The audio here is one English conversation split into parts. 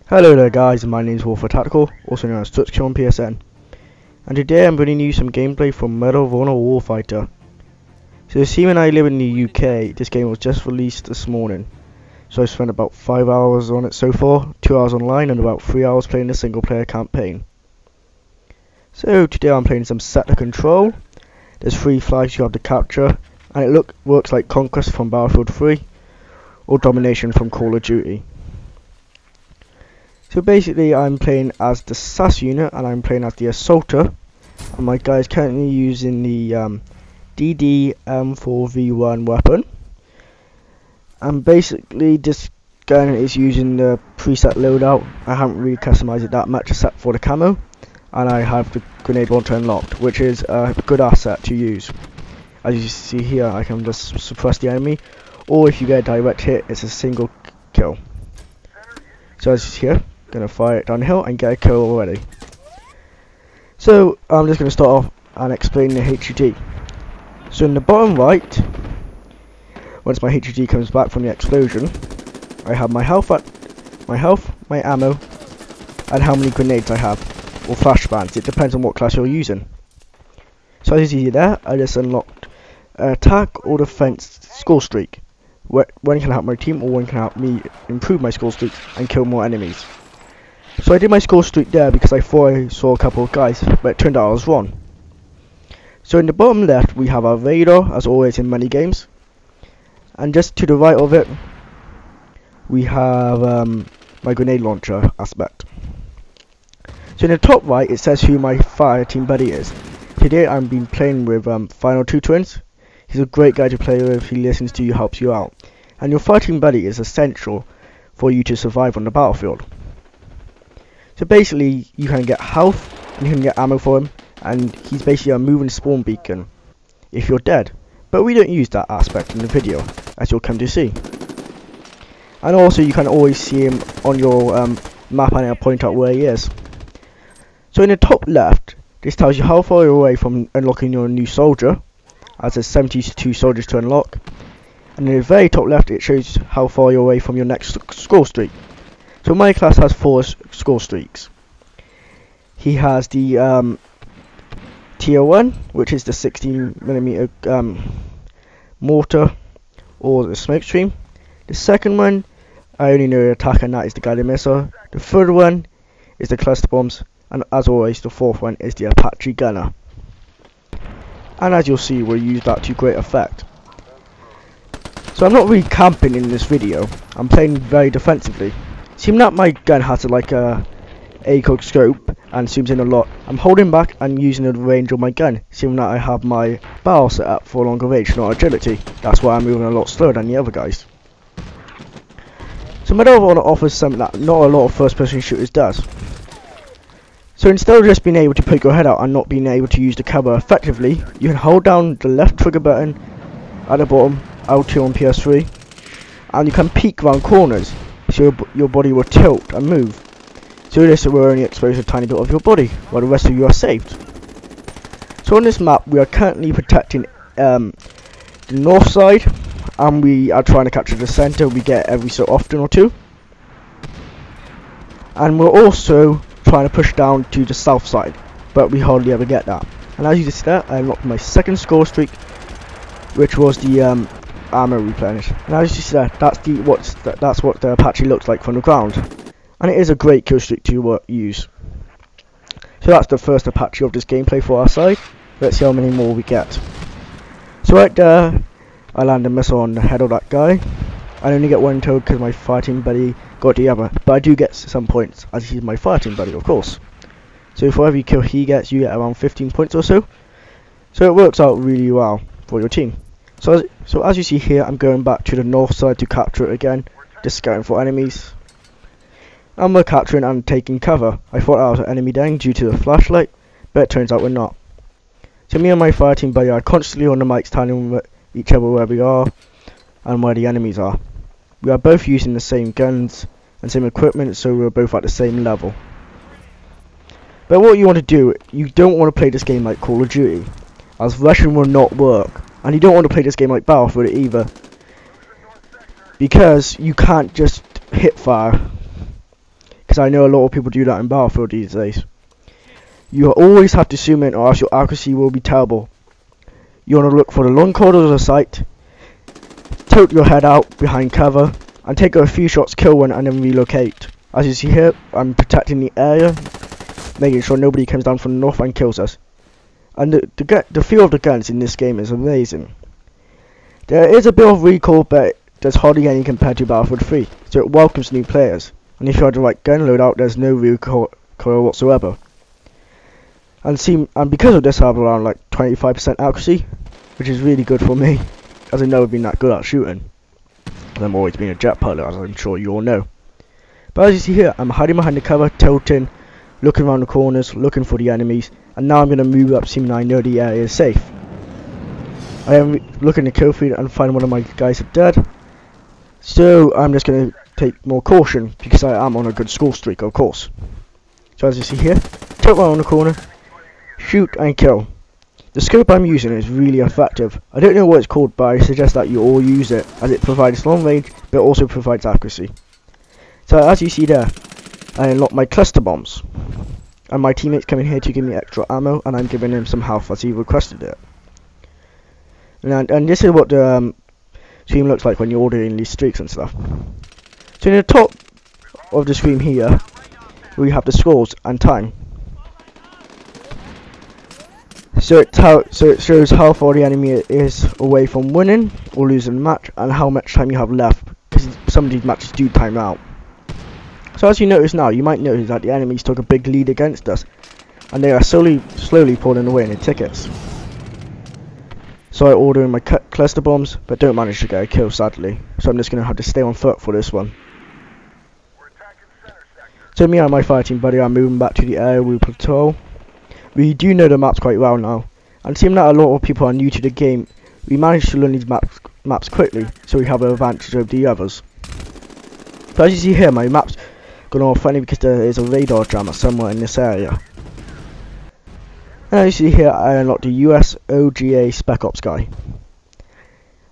Hello there guys, my name is WarfareTactical, also known as Touchkill on PSN, and today I'm bringing you some gameplay from Medal of Honor Warfighter. So seeing I live in the UK, this game was just released this morning, so I spent about 5 hours on it so far, 2 hours online and about 3 hours playing the single player campaign. So today I'm playing some sector control. There's 3 flags you have to capture, and it works like Conquest from Battlefield 3 or Domination from Call of Duty. So basically I'm playing as the SAS unit and I'm playing as the Assaulter, and my guy is currently using the DD-M4V1 weapon, and basically this gun is using the preset loadout. I haven't really customized it that much except for the camo, and I have the grenade launcher unlocked, which is a good asset to use. As you see here, I can just suppress the enemy, or if you get a direct hit, it's a single kill. So as you see here, gonna fire it downhill and get a kill already. So I'm just gonna start off and explain the HUD. So in the bottom right, once my HUD comes back from the explosion, I have my health, my ammo, and how many grenades I have, or flashbangs. It depends on what class you're using. So as you see there, I just unlocked attack or defense score streak. One can help my team, or one can help me improve my score streak and kill more enemies. So I did my score streak there because I thought I saw a couple of guys, but it turned out I was wrong. So in the bottom left we have our radar, as always in many games, and just to the right of it we have my grenade launcher aspect. So in the top right it says who my fire team buddy is. Today I've been playing with Final 2 Twins. He's a great guy to play with, he listens to you, helps you out, and your fire team buddy is essential for you to survive on the battlefield. So basically you can get health and you can get ammo for him, and he's basically a moving spawn beacon if you're dead, but we don't use that aspect in the video, as you'll come to see. And also you can always see him on your map, and it'll point out where he is. So in the top left, this tells you how far you're away from unlocking your new soldier, as there's 72 soldiers to unlock, and in the very top left it shows how far you're away from your next score streak. So my class has 4 score streaks. He has the tier 1, which is the 16mm mortar or the smoke stream. The second one, I only know the attack, and that is the guided missile. The third one is the cluster bombs, and as always the fourth one is the Apache gunner. And as you'll see, we'll use that to great effect. So I'm not really camping in this video, I'm playing very defensively. Seeing that my gun has like a ACOG scope and zooms in a lot, I'm holding back and using the range of my gun, seeing that I have my barrel set up for longer range, not agility. That's why I'm moving a lot slower than the other guys. So Medal of Honor offers something that not a lot of first person shooters does. So instead of just being able to poke your head out and not being able to use the cover effectively, you can hold down the left trigger button at the bottom, L2 on PS3, and you can peek around corners, so your body will tilt and move. So this will only expose a tiny bit of your body, while the rest of you are saved. So on this map we are currently protecting the north side, and we are trying to capture the centre. We get every so often or two. And we're also trying to push down to the south side, but we hardly ever get that. And as you can see there, I unlocked my second score streak, which was the ammo replenish. And as you see there, that's what the Apache looks like from the ground, and it is a great kill streak to use. So that's the first Apache of this gameplay for our side. Let's see how many more we get. So right there, I land a missile on the head of that guy. I only get one kill because my fireteam buddy got the other, but I do get some points as he's my fireteam buddy, of course. So for every kill he gets, you get around 15 points or so. So it works out really well for your team. So as you see here, I'm going back to the north side to capture it again, just scouting for enemies. And we're capturing and taking cover. I thought I was an enemy then due to the flashlight, but it turns out we're not. So me and my fireteam buddy are constantly on the mics telling each other where we are and where the enemies are. We are both using the same guns and same equipment, so we're both at the same level. But what you want to do, you don't want to play this game like Call of Duty, as Russian will not work, and you don't want to play this game like Battlefield either, because you can't just hip fire. because I know a lot of people do that in Battlefield these days. You always have to zoom in, or else your accuracy will be terrible. You want to look for the long corridors of the site, tilt your head out behind cover, and take a few shots, kill one, and then relocate. As you see here, I'm protecting the area, making sure nobody comes down from the north and kills us. And the feel of the guns in this game is amazing. There is a bit of recoil, but there's hardly any compared to Battlefield 3, so it welcomes new players. And if you have the right gun loadout, there's no recoil whatsoever. And because of this, I have around like 25% accuracy, which is really good for me, as I've never been that good at shooting. And I've always been a jet pilot, as I'm sure you all know. But as you see here, I'm hiding behind the cover, tilting, looking around the corners, looking for the enemies, and now I'm going to move up, seeing I know the area is safe. I am looking to kill feed and find one of my guys are dead, so I'm just going to take more caution, because I am on a good score streak, of course. So as you see here, tilt around the corner, shoot and kill. The scope I'm using is really effective. I don't know what it's called, but I suggest that you all use it, as it provides long range, but also provides accuracy. So as you see there, I unlocked my cluster bombs, and my teammates come in here to give me extra ammo, and I'm giving him some health as he requested it. And this is what the stream looks like when you're ordering these streaks and stuff. So in the top of the screen here, we have the scores and time. So it shows how far the enemy is away from winning or losing the match, and how much time you have left, because some of these matches do time out. So as you notice now, you might notice that the enemies took a big lead against us, and they are slowly pulling away in the tickets. So I order in my cluster bombs, but don't manage to get a kill, sadly. So I'm just going to have to stay on foot for this one. So me and my fighting buddy are moving back to the area we patrol. We do know the maps quite well now, and seeing that a lot of people are new to the game, we managed to learn these maps quickly, so we have an advantage over the others. So as you see here, my map's gone all funny because there is a radar jammer somewhere in this area. And as you see here, I unlocked the US OGA Spec Ops guy.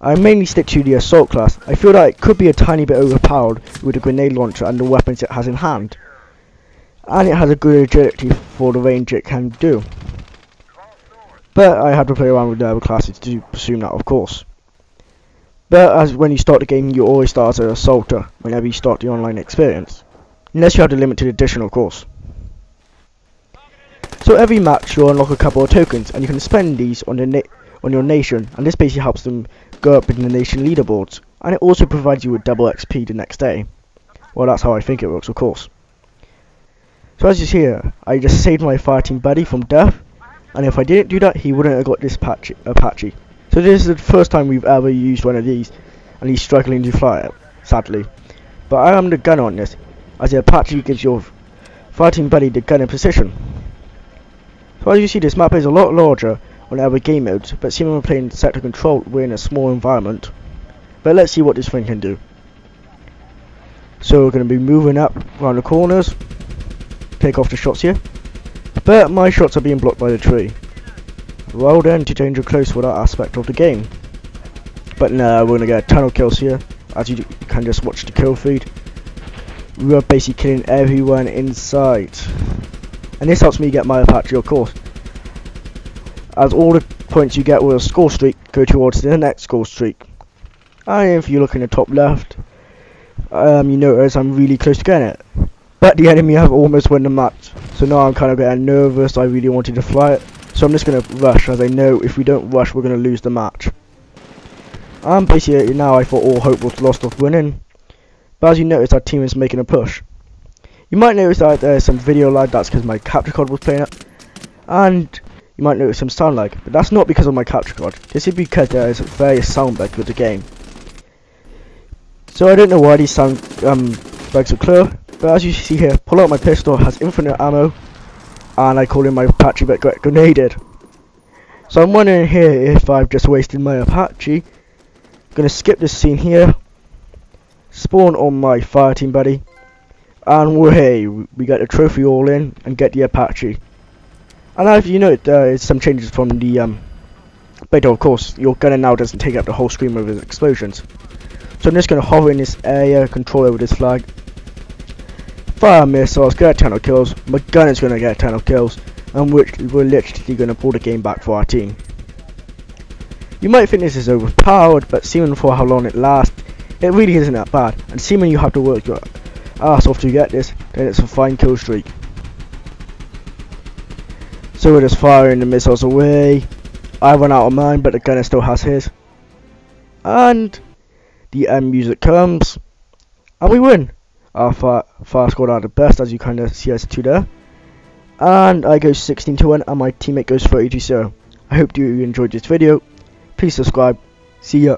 I mainly stick to the assault class. I feel that it could be a tiny bit overpowered with the grenade launcher and the weapons it has in hand. And it has a good agility for the range it can do. But I had to play around with the other classes to pursue that, of course. But as when you start the game, you always start as an assaulter whenever you start the online experience. Unless you have the limited edition, of course. So every match you'll unlock a couple of tokens, and you can spend these on your nation, and this basically helps them go up in the nation leaderboards. And it also provides you with double XP the next day. Well, that's how I think it works, of course. So as you see here, I just saved my fighting buddy from death, and if I didn't do that, he wouldn't have got this Apache. So this is the first time we've ever used one of these, and he's struggling to fly it, sadly. But I am the gunner on this, as the Apache gives your fighting buddy the gun in position. So as you see, this map is a lot larger on other game modes, but seeing when we're playing sector control, we're in a small environment. But let's see what this thing can do. So we're going to be moving up around the corners, take off the shots here, but my shots are being blocked by the tree. Well then, to danger close for that aspect of the game. But no, we're going to get a ton of kills here, as you can just watch the kill feed. We are basically killing everyone in sight. And this helps me get my Apache, of course, as all the points you get with a score streak go towards the next score streak. And if you look in the top left, you notice I'm really close to getting it. But the enemy have almost won the match, so now I'm kind of getting nervous. I really wanted to fly it, so I'm just going to rush, as I know if we don't rush we're going to lose the match. And basically now I thought all hope was lost of winning, but as you notice our team is making a push. You might notice that there's some video lag, that's because my capture card was playing up, and you might notice some sound lag, but that's not because of my capture card. This is because there is various sound bugs with the game. So I don't know why these sound bugs occur, but as you see here, pull out my pistol, has infinite ammo, and I call in my Apache but got grenaded. So I'm wondering here if I've just wasted my Apache. I'm going to skip this scene here, spawn on my fireteam buddy, and hey, we get the trophy all in and get the Apache. And as you know, there is some changes from the beta, of course. Your gunner now doesn't take up the whole screen with his explosions. So I'm just going to hover in this area, control over this flag, fire missiles, get 10 kills, my gun is going to get 10 kills, and we're literally going to pull the game back for our team. You might think this is overpowered, but seeing for how long it lasts, it really isn't that bad, and seeing you have to work your ass off to get this, then it's a fine kill streak. So we're just firing the missiles away. I run out of mine, but the gunner still has his. And the end music comes, and we win. Our fire squad are the best, as you kind of see us two there. And I go 16-1, and my teammate goes 30-0. I hope you enjoyed this video. Please subscribe. See ya.